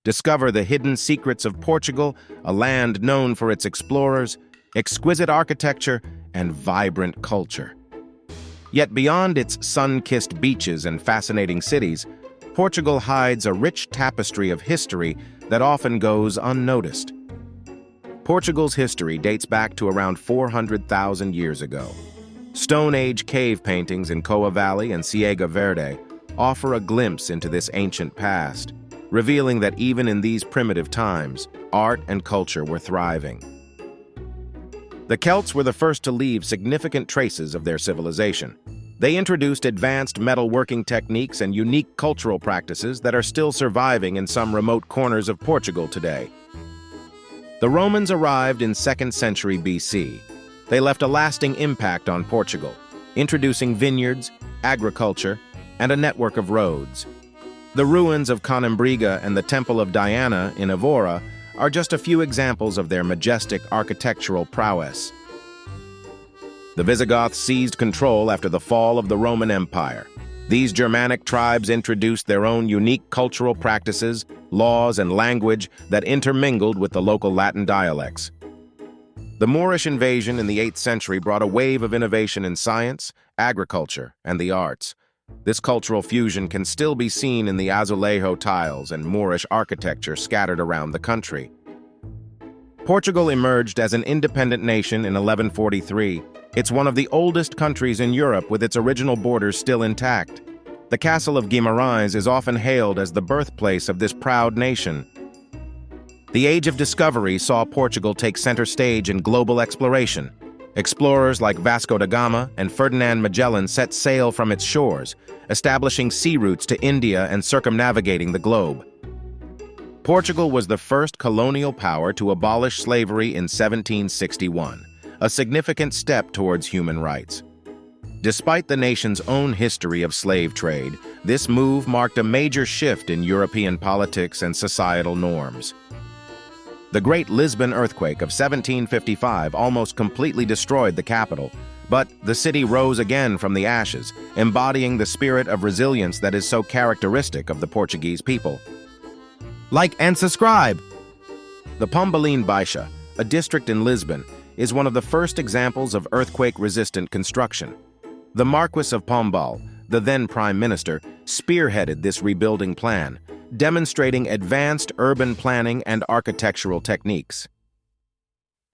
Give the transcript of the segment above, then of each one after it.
Discover the hidden secrets of Portugal, a land known for its explorers, exquisite architecture, and vibrant culture. Yet beyond its sun-kissed beaches and fascinating cities, Portugal hides a rich tapestry of history that often goes unnoticed. Portugal's history dates back to around 400,000 years ago. Stone Age cave paintings in Coa Valley and Ciega Verde offer a glimpse into this ancient past, revealing that even in these primitive times, art and culture were thriving. The Celts were the first to leave significant traces of their civilization. They introduced advanced metalworking techniques and unique cultural practices that are still surviving in some remote corners of Portugal today. The Romans arrived in 2nd century BC. They left a lasting impact on Portugal, introducing vineyards, agriculture, and a network of roads. The ruins of Coimbriga and the Temple of Diana in Evora are just a few examples of their majestic architectural prowess. The Visigoths seized control after the fall of the Roman Empire. These Germanic tribes introduced their own unique cultural practices, laws, and language that intermingled with the local Latin dialects. The Moorish invasion in the 8th century brought a wave of innovation in science, agriculture, and the arts. This cultural fusion can still be seen in the azulejo tiles and Moorish architecture scattered around the country. Portugal emerged as an independent nation in 1143. It's one of the oldest countries in Europe with its original borders still intact. The Castle of Guimarães is often hailed as the birthplace of this proud nation. The Age of Discovery saw Portugal take center stage in global exploration. Explorers like Vasco da Gama and Ferdinand Magellan set sail from its shores, establishing sea routes to India and circumnavigating the globe. Portugal was the first colonial power to abolish slavery in 1761, a significant step towards human rights. Despite the nation's own history of slave trade, this move marked a major shift in European politics and societal norms. The Great Lisbon earthquake of 1755 almost completely destroyed the capital, but the city rose again from the ashes, embodying the spirit of resilience that is so characteristic of the Portuguese people. Like and subscribe! The Pombaline Baixa, a district in Lisbon, is one of the first examples of earthquake-resistant construction. The Marquis of Pombal, the then Prime Minister, spearheaded this rebuilding plan, demonstrating advanced urban planning and architectural techniques.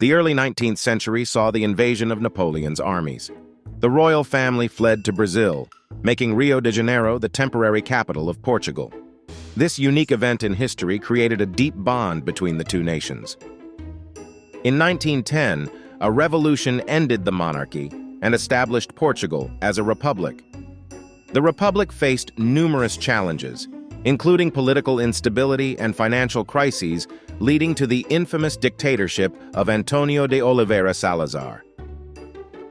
The early 19th century saw the invasion of Napoleon's armies. The royal family fled to Brazil, making Rio de Janeiro the temporary capital of Portugal. This unique event in history created a deep bond between the two nations. In 1910, a revolution ended the monarchy and established Portugal as a republic. The republic faced numerous challenges, including political instability and financial crises, leading to the infamous dictatorship of Antonio de Oliveira Salazar.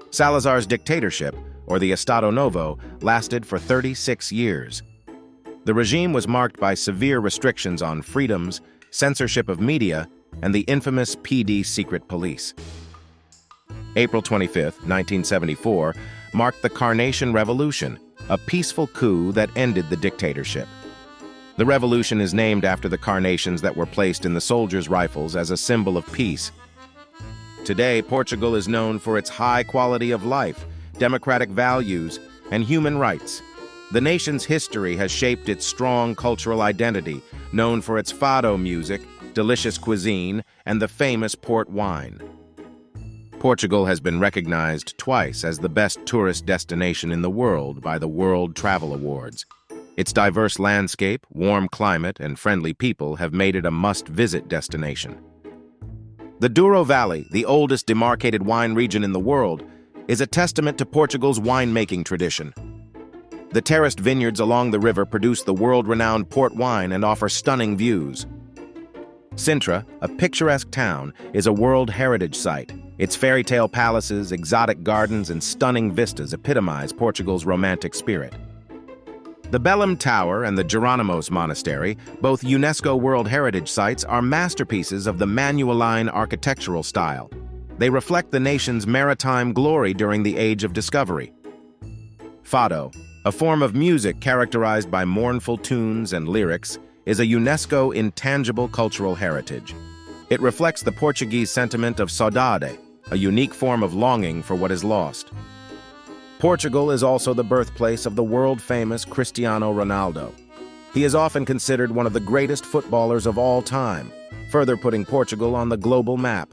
Salazar's dictatorship, or the Estado Novo, lasted for 36 years. The regime was marked by severe restrictions on freedoms, censorship of media, and the infamous PD secret police. April 25, 1974, marked the Carnation Revolution, a peaceful coup that ended the dictatorship. The revolution is named after the carnations that were placed in the soldiers' rifles as a symbol of peace. Today, Portugal is known for its high quality of life, democratic values, and human rights. The nation's history has shaped its strong cultural identity, known for its fado music, delicious cuisine, and the famous port wine. Portugal has been recognized twice as the best tourist destination in the world by the World Travel Awards. Its diverse landscape, warm climate, and friendly people have made it a must-visit destination. The Douro Valley, the oldest demarcated wine region in the world, is a testament to Portugal's winemaking tradition. The terraced vineyards along the river produce the world-renowned port wine and offer stunning views. Sintra, a picturesque town, is a World Heritage Site. Its fairy tale palaces, exotic gardens, and stunning vistas epitomize Portugal's romantic spirit. The Belém Tower and the Jerónimos Monastery, both UNESCO World Heritage Sites, are masterpieces of the Manueline architectural style. They reflect the nation's maritime glory during the Age of Discovery. Fado, a form of music characterized by mournful tunes and lyrics, is a UNESCO intangible cultural heritage. It reflects the Portuguese sentiment of saudade, a unique form of longing for what is lost. Portugal is also the birthplace of the world-famous Cristiano Ronaldo. He is often considered one of the greatest footballers of all time, further putting Portugal on the global map.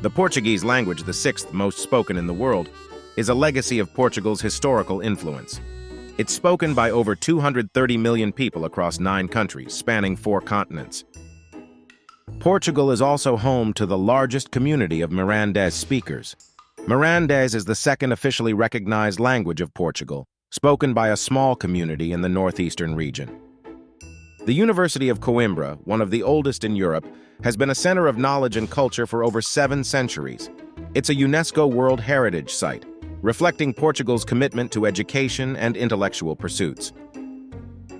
The Portuguese language, the sixth most spoken in the world, is a legacy of Portugal's historical influence. It's spoken by over 230 million people across 9 countries, spanning 4 continents. Portugal is also home to the largest community of Mirandese speakers. Mirandese is the second officially recognized language of Portugal, spoken by a small community in the northeastern region. The University of Coimbra, one of the oldest in Europe, has been a center of knowledge and culture for over 7 centuries. It's a UNESCO World Heritage Site, reflecting Portugal's commitment to education and intellectual pursuits.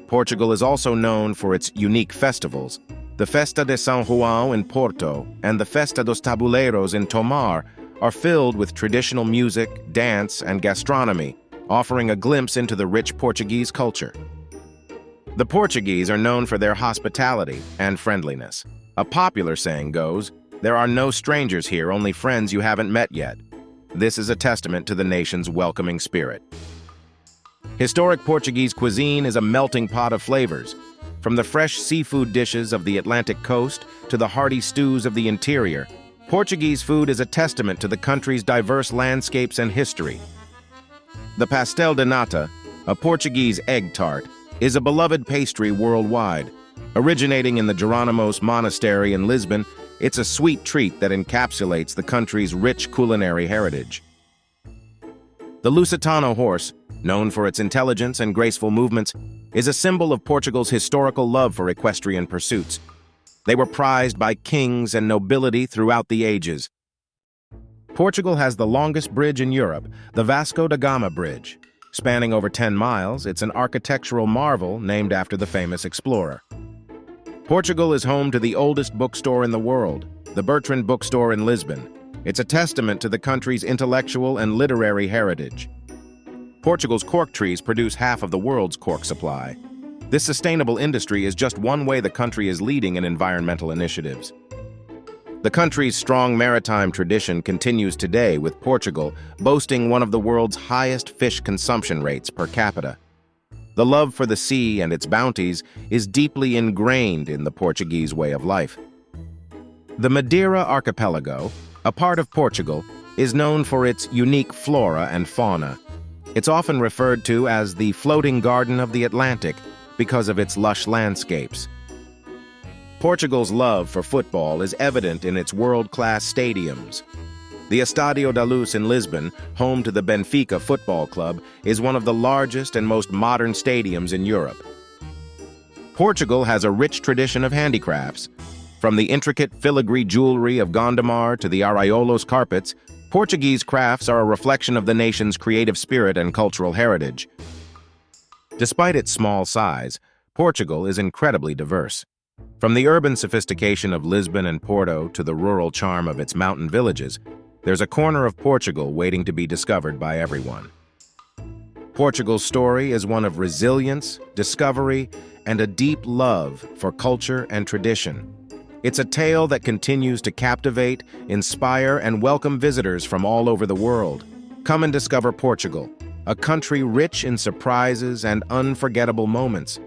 Portugal is also known for its unique festivals. The Festa de São João in Porto and the Festa dos Tabuleiros in Tomar are filled with traditional music, dance, and gastronomy, offering a glimpse into the rich Portuguese culture. The Portuguese are known for their hospitality and friendliness. A popular saying goes, "There are no strangers here, only friends you haven't met yet." This is a testament to the nation's welcoming spirit. Historic Portuguese cuisine is a melting pot of flavors, from the fresh seafood dishes of the Atlantic coast to the hearty stews of the interior. Portuguese food is a testament to the country's diverse landscapes and history. The pastel de nata, a Portuguese egg tart, is a beloved pastry worldwide. Originating in the Jerónimos Monastery in Lisbon, it's a sweet treat that encapsulates the country's rich culinary heritage. The Lusitano horse, known for its intelligence and graceful movements, is a symbol of Portugal's historical love for equestrian pursuits. They were prized by kings and nobility throughout the ages. Portugal has the longest bridge in Europe, the Vasco da Gama Bridge. Spanning over 10 miles, it's an architectural marvel named after the famous explorer. Portugal is home to the oldest bookstore in the world, the Bertrand Bookstore in Lisbon. It's a testament to the country's intellectual and literary heritage. Portugal's cork trees produce half of the world's cork supply. This sustainable industry is just one way the country is leading in environmental initiatives. The country's strong maritime tradition continues today, with Portugal boasting one of the world's highest fish consumption rates per capita. The love for the sea and its bounties is deeply ingrained in the Portuguese way of life. The Madeira archipelago, a part of Portugal, is known for its unique flora and fauna. It's often referred to as the floating garden of the Atlantic because of its lush landscapes. Portugal's love for football is evident in its world-class stadiums. The Estádio da Luz in Lisbon, home to the Benfica Football Club, is one of the largest and most modern stadiums in Europe. Portugal has a rich tradition of handicrafts. From the intricate filigree jewelry of Gondomar to the Araiolos carpets, Portuguese crafts are a reflection of the nation's creative spirit and cultural heritage. Despite its small size, Portugal is incredibly diverse. From the urban sophistication of Lisbon and Porto to the rural charm of its mountain villages, there's a corner of Portugal waiting to be discovered by everyone. Portugal's story is one of resilience, discovery, and a deep love for culture and tradition. It's a tale that continues to captivate, inspire, and welcome visitors from all over the world. Come and discover Portugal, a country rich in surprises and unforgettable moments.